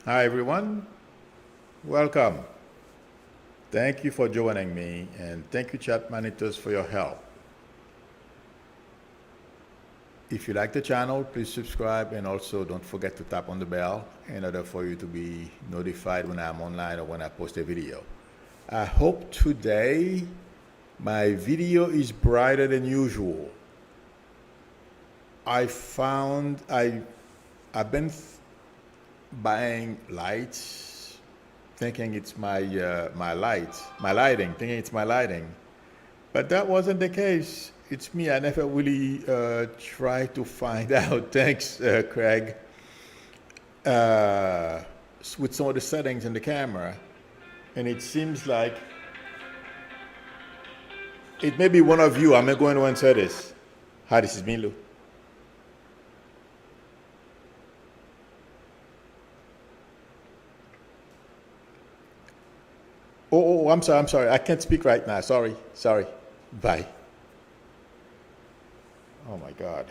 Hi, everyone. Welcome. Thank you for joining me, and thank you, chat monitors, for your help. If you like the channel, please subscribe, and also don't forget to tap on the bell in order for you to be notified when I'm online or when I post a video. I hope today my video is brighter than usual. I've been buying lights, thinking it's my lighting, thinking it's my lighting, but that wasn't the case. It's me. I never really tried to find out. Thanks, Craig. Uh, with some of the settings in the camera, and it seems like it may be one of you. I'm going to answer this. Hi, this is Milu. I'm sorry. I'm sorry. I can't speak right now. Sorry. Sorry. Bye. Oh my God.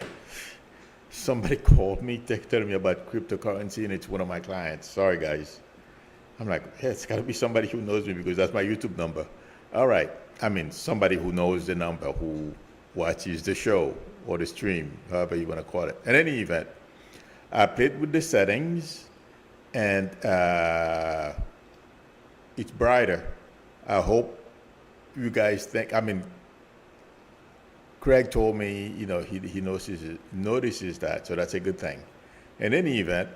Somebody called me, telling me about cryptocurrency, and it's one of my clients. Sorry, guys. I'm like, hey, it's got to be somebody who knows me because that's my YouTube number. All right. I mean, somebody who knows the number, who watches the show or the stream, however you want to call it. In any event, I played with the settings, and it's brighter. I hope you guys think. I mean, Craig told me, he notices that, so that's a good thing. In any event,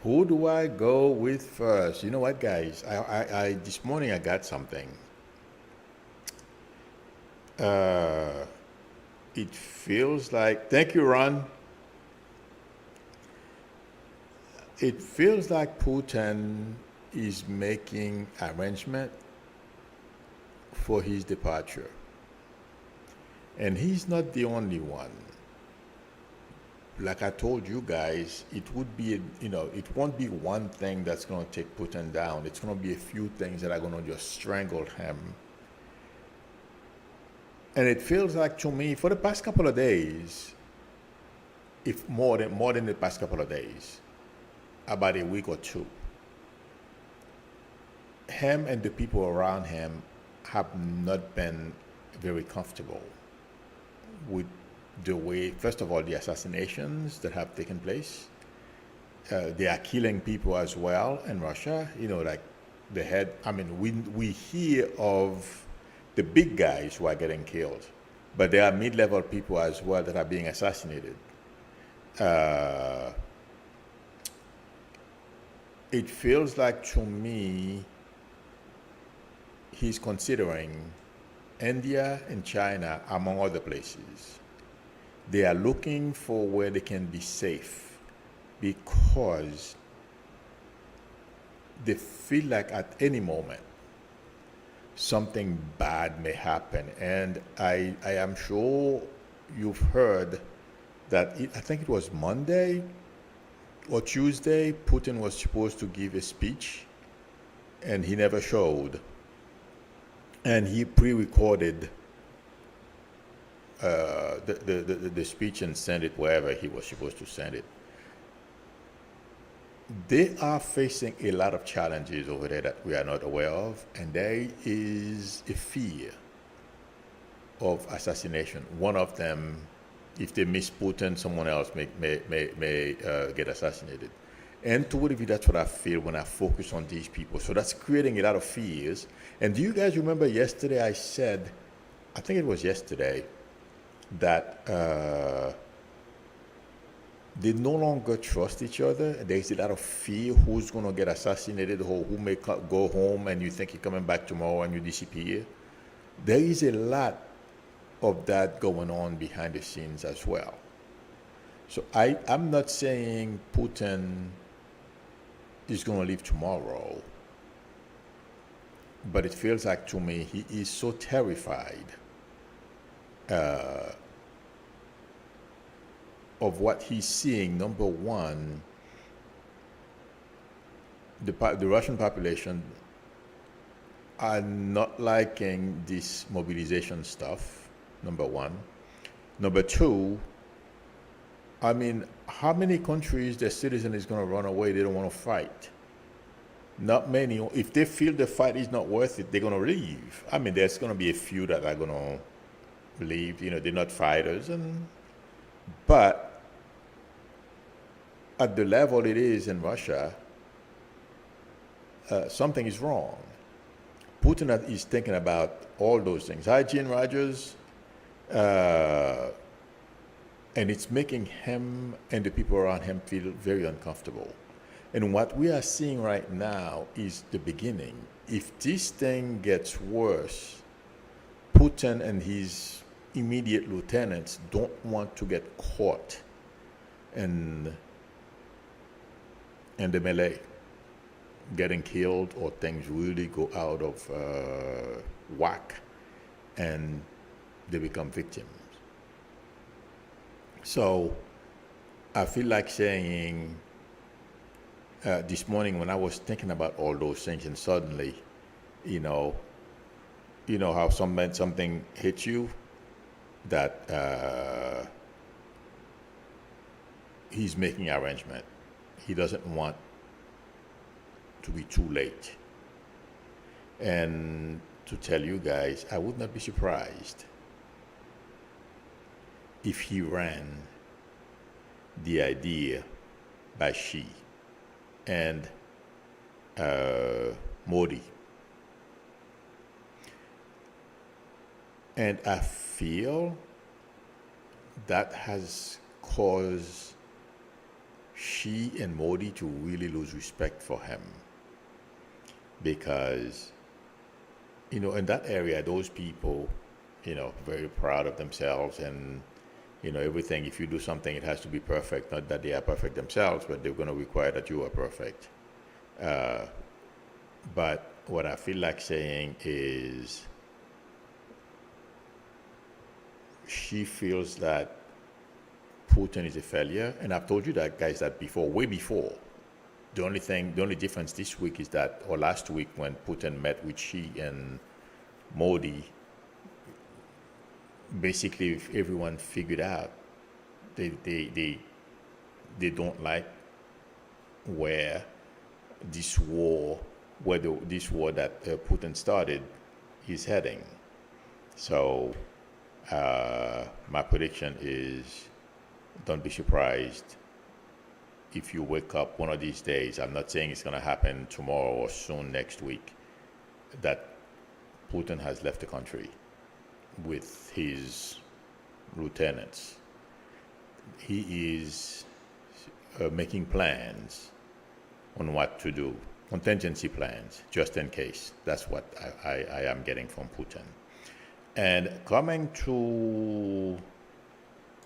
who do I go with first? You know what, guys? I this morning I got something. It feels like. Thank you, Ron. It feels like Putin is making arrangement for his departure. And he's not the only one. Like I told you guys, it would be, it won't be one thing that's going to take Putin down. It's going to be a few things that are going to just strangle him. And it feels like to me, for the past couple of days, if more than the past couple of days, about a week or two, him and the people around him have not been very comfortable with the way, first of all, the assassinations that have taken place. They are killing people as well in Russia. Like the head. I mean, we hear of the big guys who are getting killed, but there are mid-level people as well that are being assassinated. It feels like to me he's considering India and China, among other places. They are looking for where they can be safe because they feel like at any moment something bad may happen. And I am sure you've heard that I think it was Monday or Tuesday, Putin was supposed to give a speech and he never showed. And he pre-recorded the speech and sent it wherever he was supposed to send it. They are facing a lot of challenges over there that we are not aware of, and there is a fear of assassination. One of them, if they miss Putin, someone else may get assassinated. And to believe that's what I feel when I focus on these people. So that's creating a lot of fears. And do you guys remember yesterday I said, I think it was yesterday, that they no longer trust each other. There's a lot of fear who's going to get assassinated or who may go home and you think you're coming back tomorrow and you disappear. There is a lot of that going on behind the scenes as well. So I'm not saying Putin is going to leave tomorrow, but it feels like to me he is so terrified of what he's seeing. Number one, the Russian population are not liking this mobilization stuff, number one. Number two, I mean, how many countries the citizen is going to run away? They don't want to fight. Not many. If they feel the fight is not worth it, they're going to leave. I mean, there's going to be a few that are going to leave. You know, they're not fighters, but at the level it is in Russia, something is wrong. Putin is thinking about all those things. Hi, Gene Rogers. And it's making him and the people around him feel very uncomfortable. And what we are seeing right now is the beginning. If this thing gets worse, Putin and his immediate lieutenants don't want to get caught in the melee, getting killed, or things really go out of whack and they become victims. So I feel like saying, this morning when I was thinking about all those things, and suddenly, you know how something hits you, that he's making arrangement. He doesn't want to be too late. And to tell you guys, I would not be surprised if he ran the idea by Xi and Modi. And I feel that has caused Xi and Modi to really lose respect for him. Because, in that area, those people, very proud of themselves and, everything. If you do something, it has to be perfect. Not that they are perfect themselves, but they're going to require that you are perfect. But what I feel like saying is, she feels that Putin is a failure. And I've told you that, guys, that before, way before. The only difference this week is that, or last week when Putin met with Xi and Modi, basically everyone figured out they don't like where this war that Putin started is heading. So my prediction is, don't be surprised if you wake up one of these days. I'm not saying it's going to happen tomorrow or soon next week, that Putin has left the country with his lieutenants. He is making plans on what to do, contingency plans, just in case. That's what I am getting from Putin. And coming to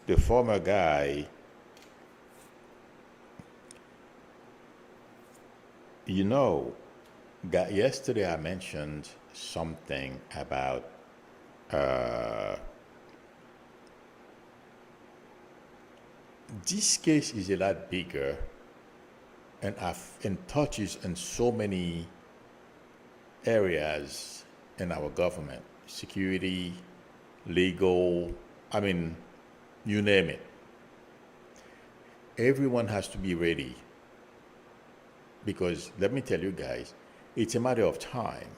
the former guy, yesterday I mentioned something about this case is a lot bigger and touches on so many areas in our government: security, legal, you name it. Everyone has to be ready, because let me tell you guys, it's a matter of time.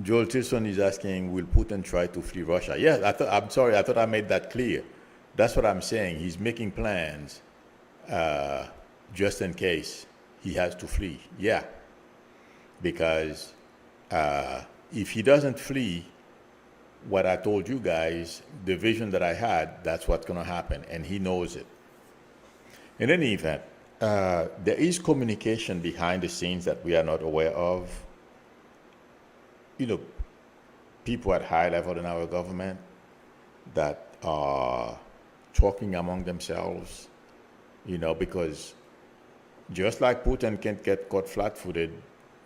Joel Tilson is asking, will Putin try to flee Russia? Yes, I thought I made that clear. That's what I'm saying. He's making plans just in case he has to flee. Yeah, because if he doesn't flee, what I told you guys, the vision that I had, that's what's going to happen, and he knows it. In any event, there is communication behind the scenes that we are not aware of. People at high level in our government that are talking among themselves, because just like Putin can't get caught flat-footed,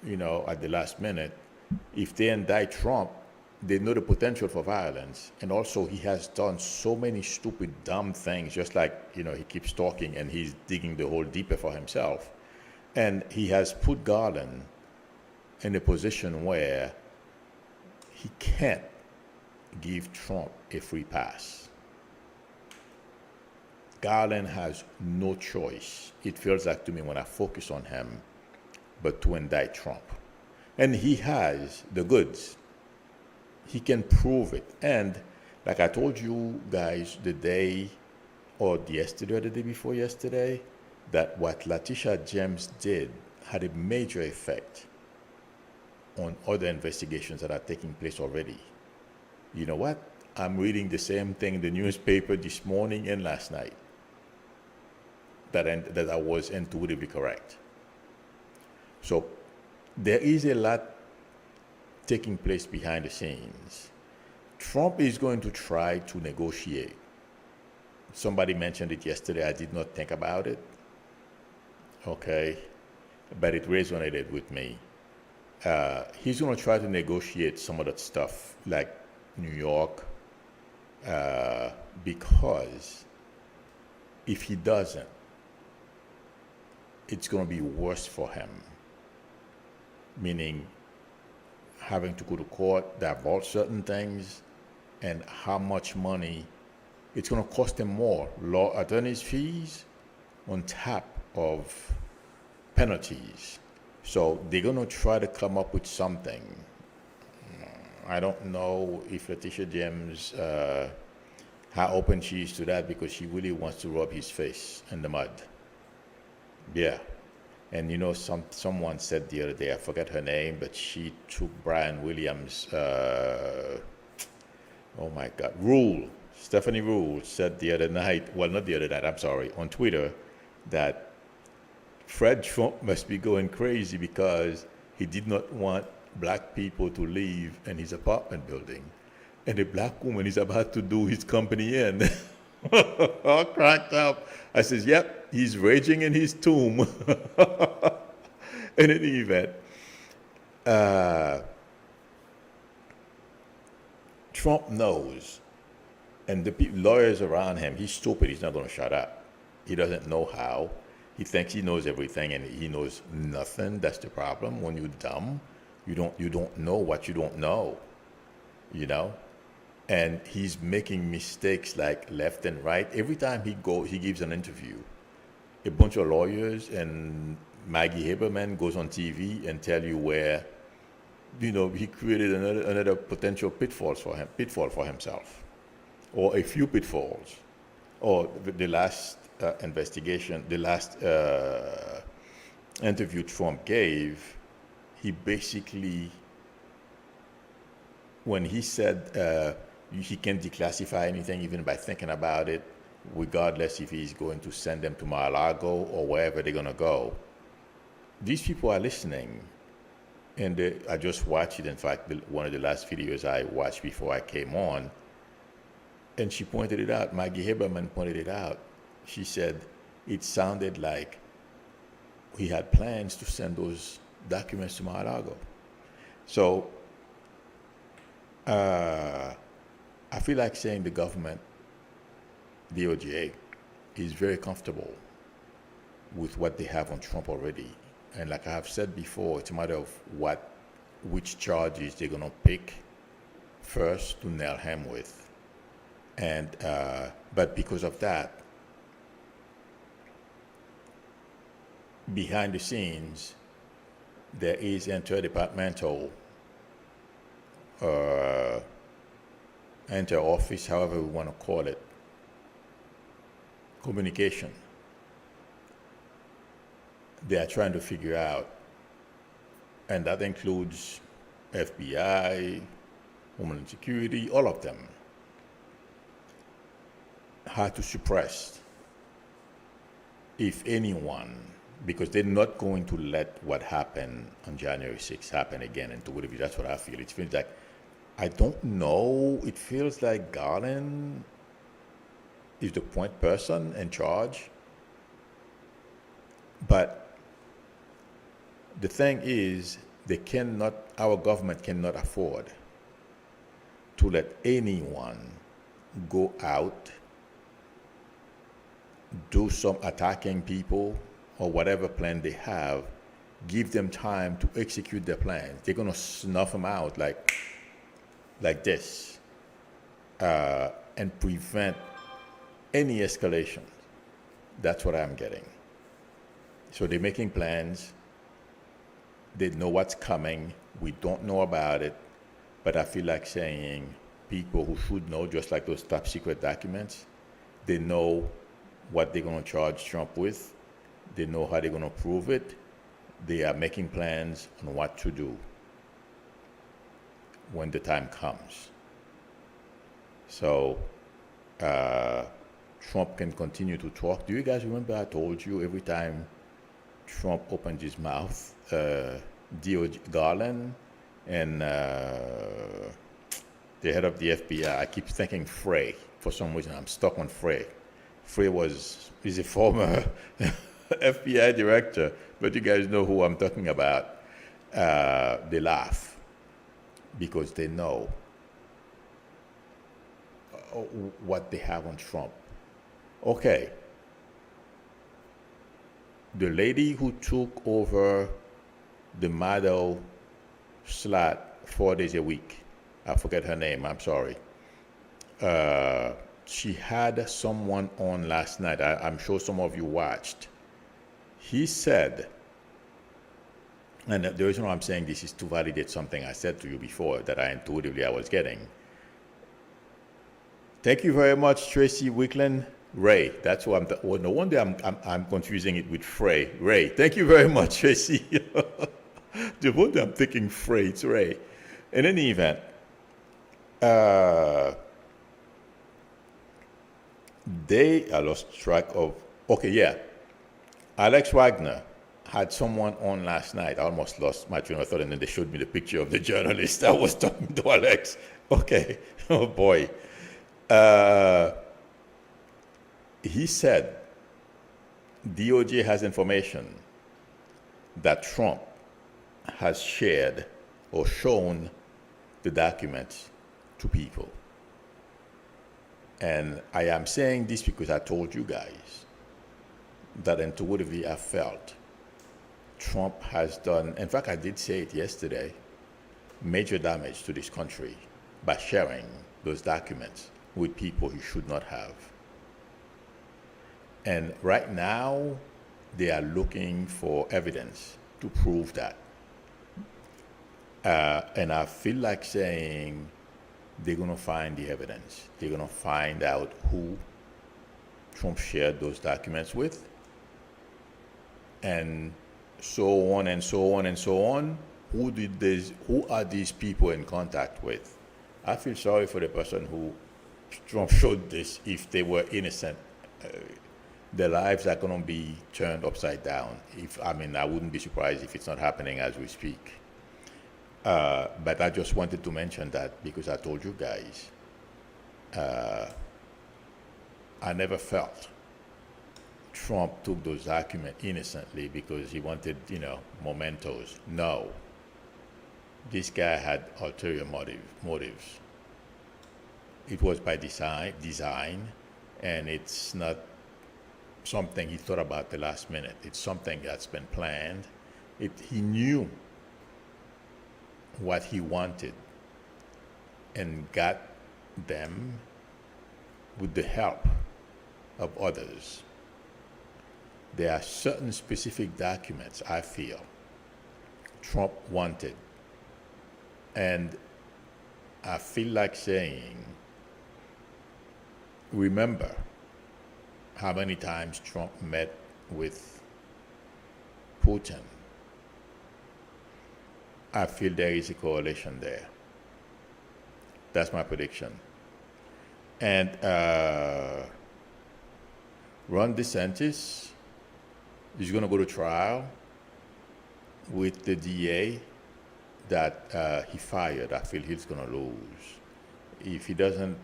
at the last minute, if they indict Trump, they know the potential for violence. And also he has done so many stupid, dumb things, just like, he keeps talking and he's digging the hole deeper for himself. And he has put Garland in a position where he can't give Trump a free pass. Garland has no choice, it feels like to me when I focus on him, but to indict Trump. And he has the goods. He can prove it. And like I told you guys the day or yesterday or the day before yesterday, that what Letitia James did had a major effect on other investigations that are taking place already. You know what? I'm reading the same thing in the newspaper this morning and last night that I was intuitively correct. So there is a lot taking place behind the scenes. Trump is going to try to negotiate. Somebody mentioned it yesterday. I did not think about it. Okay. But it resonated with me. He's going to try to negotiate some of that stuff, like New York, because if he doesn't, it's going to be worse for him. Meaning, having to go to court, divulge certain things, and how much money it's going to cost him more. Law attorneys' fees on top of penalties. So they're going to try to come up with something. I don't know if Letitia James, how open she is to that, because she really wants to rub his face in the mud. Yeah. And you know, someone said the other day, I forget her name, but she took Brian Williams, oh my God, Stephanie Rule said the other night, well, not the other night, I'm sorry, on Twitter, that Fred Trump must be going crazy because he did not want black people to live in his apartment building. And a black woman is about to do his company in. All cracked up. I says, yep, he's raging in his tomb. In any event, Trump knows, and the lawyers around him, he's stupid, he's not going to shut up. He doesn't know how. He thinks he knows everything, and he knows nothing. That's the problem. When you're dumb, you don't know what you don't know, you know? And he's making mistakes like left and right. Every time he gives an interview, a bunch of lawyers and Maggie Haberman goes on TV and tell you where, you know, he created another potential pitfall for himself, or a few pitfalls, or the last investigation, the last interview Trump gave, he basically, when he said he can declassify anything even by thinking about it, regardless if he's going to send them to Mar-a-Lago or wherever they're going to go. These people are listening. And I just watched it. In fact, one of the last videos I watched before I came on, and she pointed it out. Maggie Haberman pointed it out. She said it sounded like he had plans to send those documents to Mar-a-Lago. So I feel like saying the government, DOJ, is very comfortable with what they have on Trump already. And like I have said before, it's a matter of which charges they're going to pick first to nail him with. And but because of that, behind the scenes, there is interdepartmental, inter-office, however we want to call it, communication. They are trying to figure out, and that includes FBI, Homeland Security, all of them, how to suppress, if anyone, because they're not going to let what happened on January 6th happen again. And that's what I feel. It feels like, I don't know, it feels like Garland is the point person in charge. But the thing is, our government cannot afford to let anyone go out, do some attacking people or whatever plan they have, give them time to execute their plans. They're going to snuff them out like this, and prevent any escalation. That's what I'm getting. So they're making plans. They know what's coming. We don't know about it. But I feel like saying people who should know, just like those top secret documents, they know what they're going to charge Trump with. They know how they're going to prove it. They are making plans on what to do when the time comes. So Trump can continue to talk. Do you guys remember I told you every time Trump opened his mouth, DOJ Garland and the head of the FBI, I keep thinking Frey. For some reason, I'm stuck on Frey. Frey is a former FBI director, but you guys know who I'm talking about. They laugh because they know what they have on Trump. Okay. The lady who took over the model slot 4 days a week, I forget her name, I'm sorry. She had someone on last night. I'm sure some of you watched. He said, and the reason why I'm saying this is to validate something I said to you before that I was getting. Thank you very much, Tracy Wickland. Ray, that's who no wonder I'm confusing it with Frey. Ray, thank you very much, Tracy. The wonder I'm thinking Frey, it's Ray. In any event, I lost track of, okay, yeah. Alex Wagner had someone on last night. I almost lost my train of thought, and then they showed me the picture of the journalist I was talking to Alex. Okay, oh boy. He said DOJ has information that Trump has shared or shown the documents to people. And I am saying this because I told you guys that intuitively I felt Trump has done, in fact, I did say it yesterday, major damage to this country by sharing those documents with people he should not have. And right now, they are looking for evidence to prove that. And I feel like saying they're going to find the evidence. They're going to find out who Trump shared those documents with, and so on and so on and so on. Who are these people in contact with? I feel sorry for the person who Trump showed this. If they were innocent, their lives are going to be turned upside down. I wouldn't be surprised if it's not happening as we speak. But I just wanted to mention that because I told you guys, I never felt Trump took those documents innocently because he wanted, mementos. No. This guy had ulterior motives. It was by design, and it's not something he thought about the last minute. It's something that's been planned. He knew what he wanted and got them with the help of others. There are certain specific documents I feel Trump wanted, and I feel like saying, remember how many times Trump met with Putin. I feel there is a correlation there. That's my prediction. And Ron DeSantis is going to go to trial with the DA that he fired. I feel he's going to lose. If he doesn't,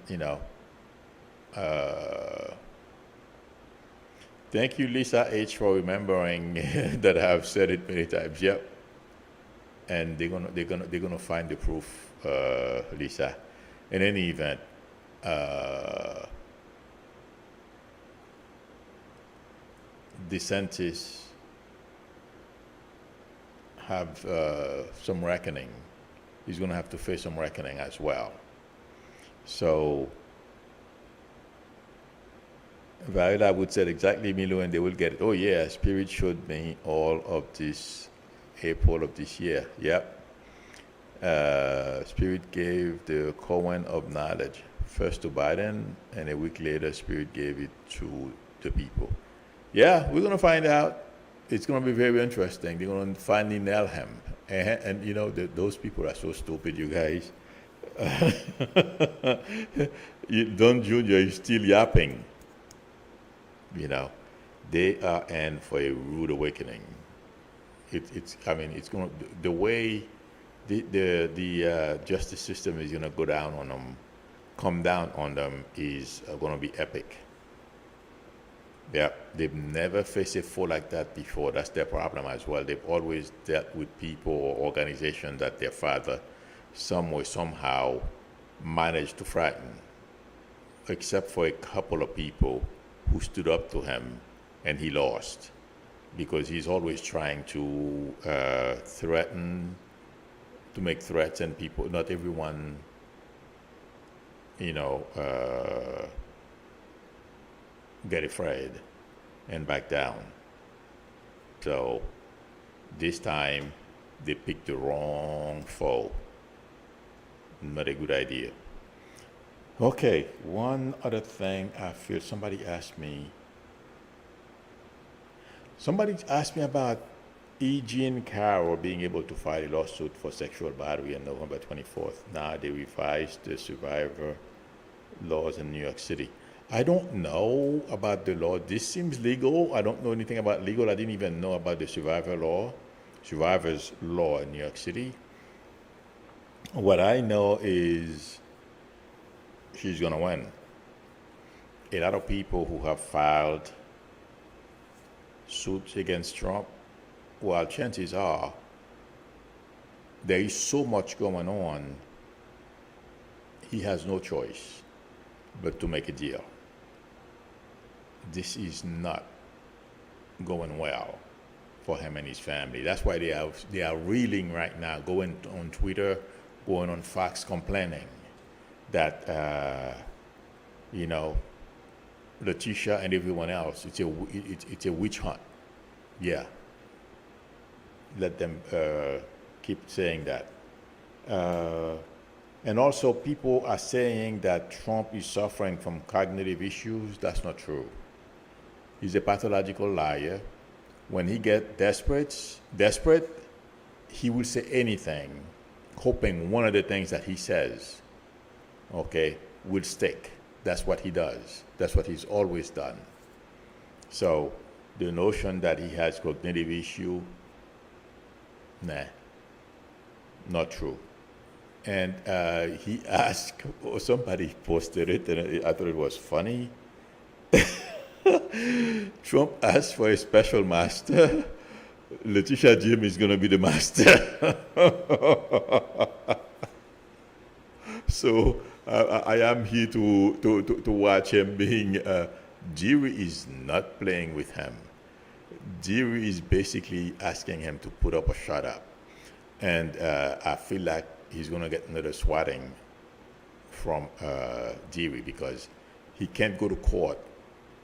thank you, Lisa H., for remembering that I've said it many times. Yep. And they're gonna find the proof, Lisa. In any event, DeSantis have some reckoning. He's going to have to face some reckoning as well. So Viola would say exactly, Milo, and they will get it. Oh yeah, Spirit showed me all of this April of this year. Yep. Spirit gave the coin of knowledge first to Biden, and a week later, Spirit gave it to the people. Yeah, we're gonna find out. It's gonna be very interesting. They're gonna finally nail him, and you know those people are so stupid, you guys. You don't Junior is still yapping. You know, they are in for a rude awakening. It's I mean it's going to the way the justice system is going to go down on them, come down on them is going to be epic. Yeah, they've never faced a foe like that before. That's their problem as well. They've always dealt with people or organizations that their father, some way, somehow, managed to frighten, except for a couple of people who stood up to him and he lost because he's always trying to threaten, to make threats, and people, not everyone, get afraid and back down. So this time they picked the wrong foe. Not a good idea. Okay, one other thing I feel somebody asked me about E. Jean Carroll being able to file a lawsuit for sexual battery on November 24th. Now they revised the survivor laws in New York City. I don't know about the law. This seems legal. I don't know anything about legal. I didn't even know about the survivor's law in New York City. What I know is she's going to win. A lot of people who have filed suits against Trump, well, chances are there is so much going on, he has no choice but to make a deal. This is not going well for him and his family. That's why they are reeling right now, going on Twitter, going on Fox, complaining that Letitia and everyone else, it's a witch hunt. Yeah, let them keep saying that. And also, people are saying that Trump is suffering from cognitive issues. That's not true. He's a pathological liar. When he gets desperate, he will say anything, hoping one of the things that he says, will stick. That's what he does. That's what he's always done. So the notion that he has cognitive issue, nah, not true. And he asked, or somebody posted it, and I thought it was funny. Trump asked for a special master. Letitia Jim is going to be the master. So I am here to watch him being. Jerry is not playing with him. Jerry is basically asking him to put up or shut up. And I feel like he's going to get another swatting from Jerry because he can't go to court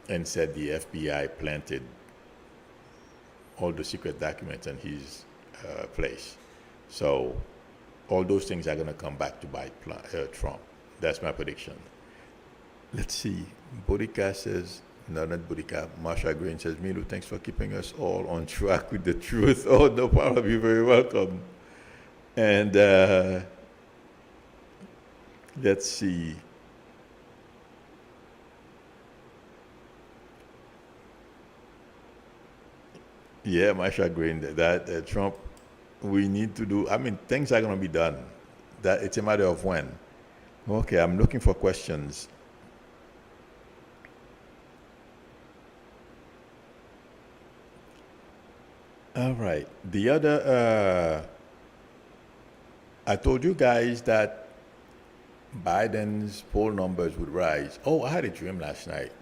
and said the FBI planted all the secret documents in his place. So all those things are going to come back to bite Trump. That's my prediction. Let's see. Boudica says, no, not Boudica. Marsha Green says, Milu, thanks for keeping us all on track with the truth. Oh, no problem. You're very welcome. And let's see. Yeah, Marsha Green, that Trump, we need to do, things are going to be done. That it's a matter of when. Okay, I'm looking for questions. All right. The other, I told you guys that Biden's poll numbers would rise. Oh, I had a dream last night.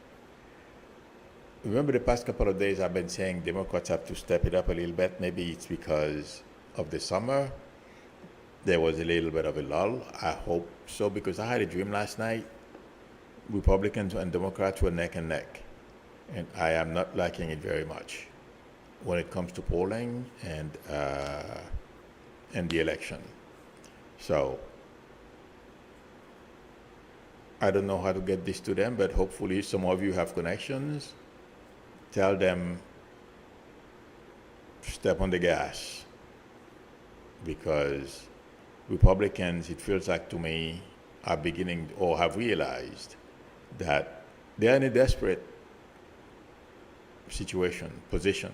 Remember the past couple of days I've been saying Democrats have to step it up a little bit. Maybe it's because of the summer. There was a little bit of a lull. I hope so, because I had a dream last night. Republicans and Democrats were neck and neck. and I am not liking it very much when it comes to polling and the election. So I don't know how to get this to them, but hopefully some of you have connections. Tell them step on the gas, because Republicans, it feels like to me, are beginning or have realized that they're in a desperate position,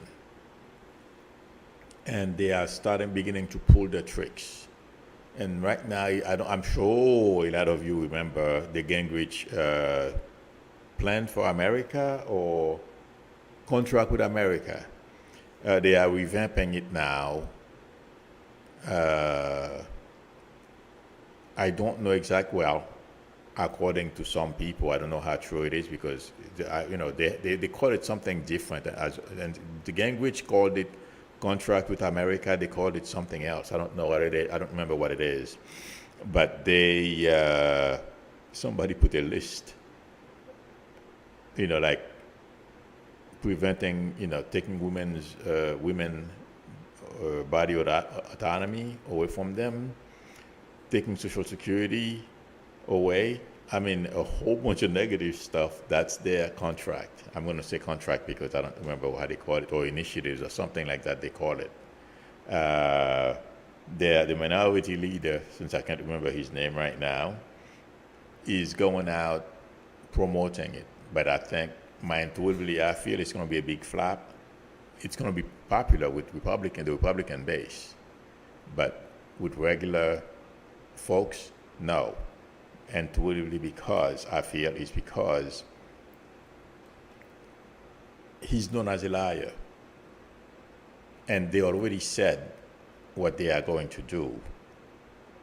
and they are beginning to pull their tricks. And right now, I'm sure a lot of you remember the Gingrich Plan for America or Contract with America. They are revamping it now. I don't know well, according to some people, I don't know how true it is, because they call it something different. And the Gingrich called it Contract with America. They called it something else. I don't know what it is. I don't remember what it is. But somebody put a list, like preventing, taking women's body autonomy away from them, taking Social Security away. I mean, a whole bunch of negative stuff. That's their contract. I'm going to say contract because I don't remember how they call it, or initiatives or something like that they call it. The minority leader, since I can't remember his name right now, is going out promoting it. But I think, intuitively, I feel it's going to be a big flop. It's going to be popular with the Republican base. But with regular folks, no. Intuitively, because I feel it's because he's known as a liar. And they already said what they are going to do.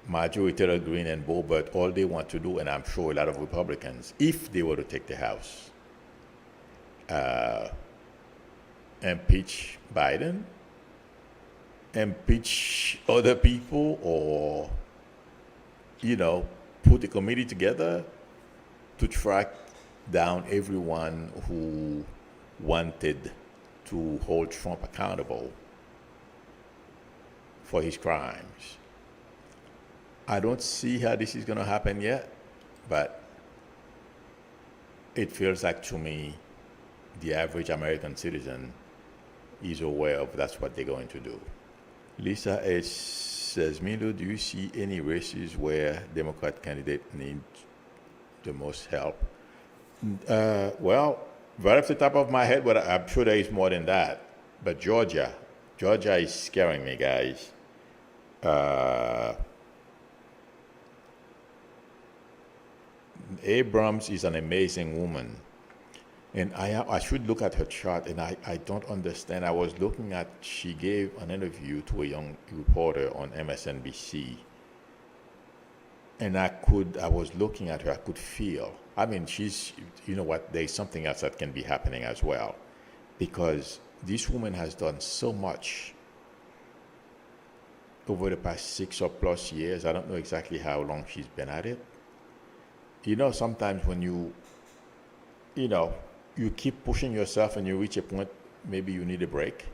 Marjorie Taylor Greene and Boebert, all they want to do, and I'm sure a lot of Republicans, if they were to take the House, impeach Biden, impeach other people, or, put a committee together to track down everyone who wanted to hold Trump accountable for his crimes. I don't see how this is going to happen yet, but it feels like to me the average American citizen is aware of that's what they're going to do. Lisa H. says, Milo, do you see any races where Democrat candidate need the most help? Well, right off the top of my head, but I'm sure there is more than that. But Georgia is scaring me, guys. Abrams is an amazing woman. And I should look at her chart, and I don't understand. I was looking at, she gave an interview to a young reporter on MSNBC. And I was looking at her, I could feel. I mean, she's, there's something else that can be happening as well. Because this woman has done so much over the past 6 or plus years. I don't know exactly how long she's been at it. Sometimes when you keep pushing yourself and you reach a point, maybe you need a break.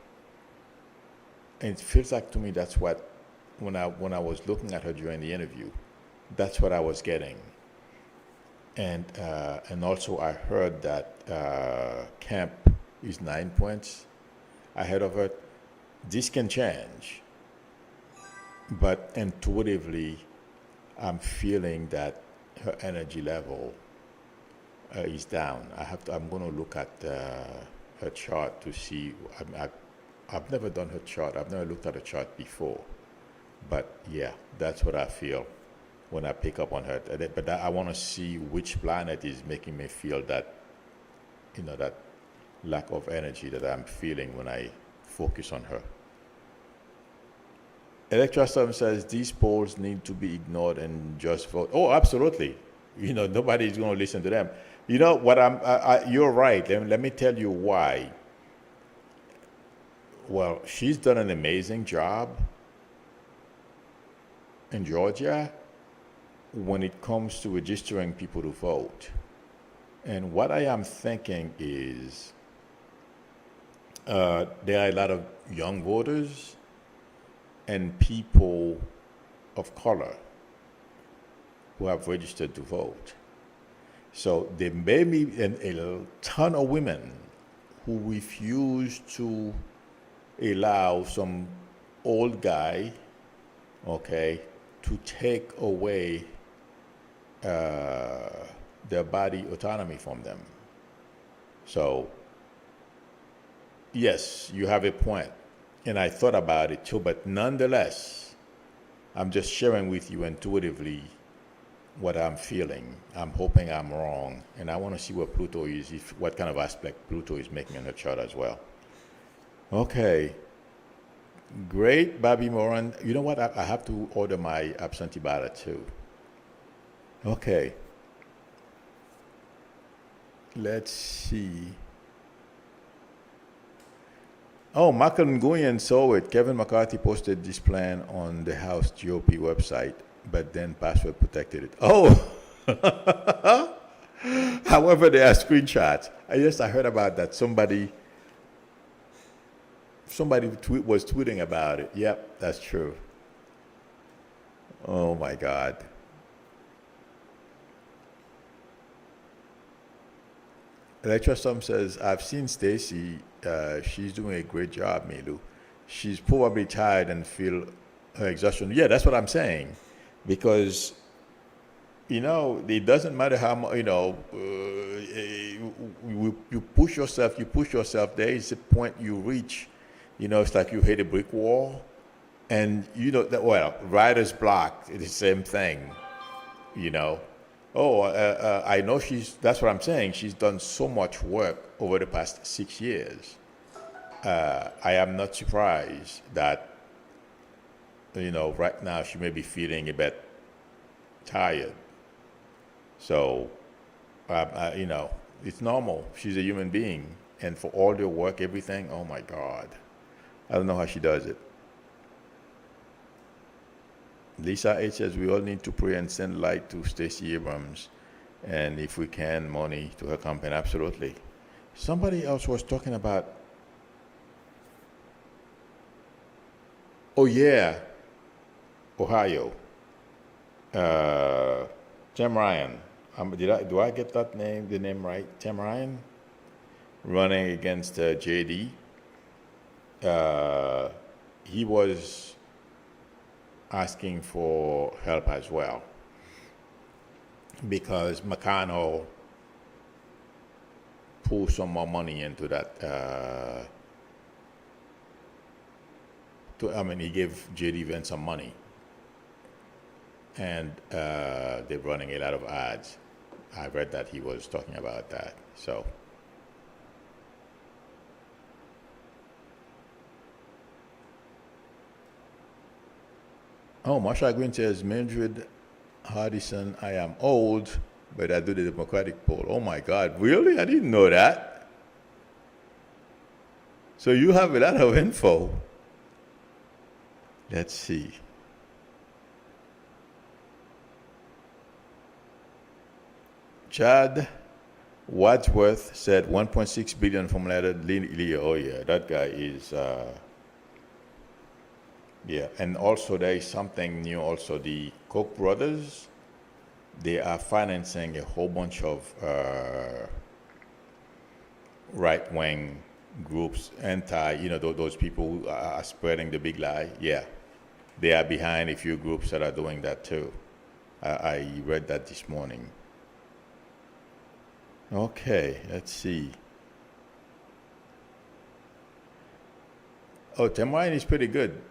And it feels like to me that's what, when I was looking at her during the interview, that's what I was getting. And also I heard that Kemp is 9 points ahead of her. This can change, but intuitively, I'm feeling that her energy level is down. I'm going to look at her chart to see. I've never done her chart. I've never looked at her chart before. But yeah, that's what I feel when I pick up on her. But I want to see which planet is making me feel that, that lack of energy that I'm feeling when I focus on her. Electrostorm says these polls need to be ignored and just vote. Oh, absolutely. Nobody's going to listen to them. You're right. Let me tell you why. Well, she's done an amazing job in Georgia when it comes to registering people to vote. And what I am thinking is there are a lot of young voters and people of color who have registered to vote. So there may be a ton of women who refuse to allow some old guy, okay, to take away their body autonomy from them. So, yes, you have a point, and I thought about it too, but nonetheless, I'm just sharing with you intuitively what I'm feeling. I'm hoping I'm wrong, and I want to see where Pluto is, what kind of aspect Pluto is making on the chart as well. Okay. Great, Bobby Moran. You know what? I have to order my absentee ballot too. Okay. Let's see. Oh, Michael Nguyen saw it. Kevin McCarthy posted this plan on the House GOP website, but then password protected it. Oh! However, there are screenshots. I heard about that. Somebody was tweeting about it. Yep, that's true. Oh my God. Electrosome says, I've seen Stacy. She's doing a great job, Milu. She's probably tired and feel her exhaustion. Yeah, that's what I'm saying. Because, it doesn't matter how much, you push yourself. There is a point you reach. It's like you hit a brick wall, and writer's block is the same thing, I know that's what I'm saying. She's done so much work over the past 6 years. I am not surprised that, right now she may be feeling a bit tired. So, it's normal. She's a human being. And for all the work, everything, oh my God. I don't know how she does it. Lisa H says we all need to pray and send light to Stacy Abrams, and if we can, money to her campaign. Absolutely. Somebody else was talking about. Oh yeah, Ohio. Tim Ryan. Do I get the name right? Tim Ryan, running against JD. He was asking for help as well because McConnell pulled some more money into that. He gave JD Vance some money, and they're running a lot of ads. I read that he was talking about that. So. Oh, Marsha Green says, Mildred Hardison, I am old, but I do the Democratic poll. Oh my God, really? I didn't know that. So you have a lot of info. Let's see. Chad Wadsworth said 1.6 billion from Leonard Leo. Oh yeah, that guy is... Yeah, and also there is something new also. The Koch brothers, they are financing a whole bunch of right-wing groups, those people who are spreading the big lie. Yeah, they are behind a few groups that are doing that too. I read that this morning. Okay, let's see. Oh, Tim Ryan is pretty good.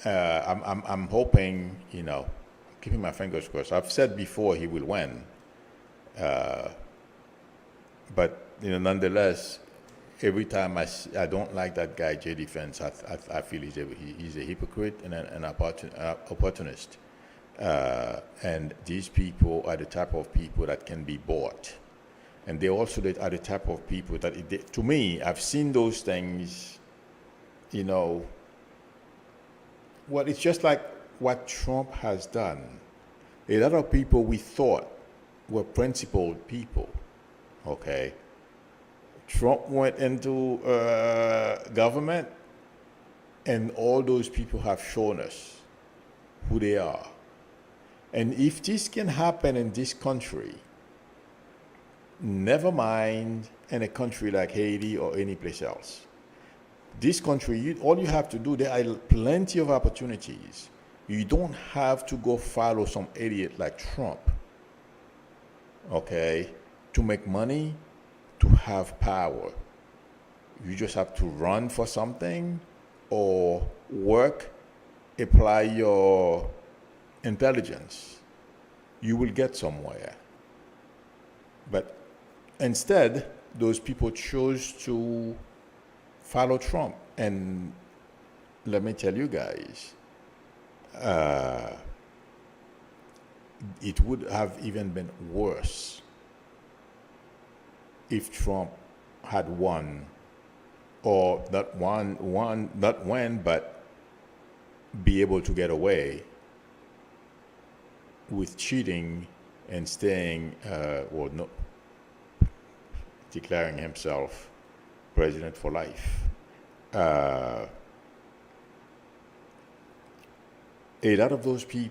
I'm hoping, keeping my fingers crossed. I've said before he will win, but nonetheless, every time I don't like that guy JD Vance. I feel he's a hypocrite and an opportunist, and these people are the type of people that can be bought, and they also are the type of people that, to me, I've seen those things, Well, it's just like what Trump has done. A lot of people we thought were principled people, okay? Trump went into government, and all those people have shown us who they are. And if this can happen in this country, never mind in a country like Haiti or any place else. This country, all you have to do, there are plenty of opportunities. You don't have to go follow some idiot like Trump, okay, to make money, to have power. You just have to run for something or work, apply your intelligence. You will get somewhere. But instead, those people chose to follow Trump. And let me tell you guys, it would have even been worse if Trump had won, or not win, but be able to get away with cheating and staying, declaring himself president for life. A lot of those people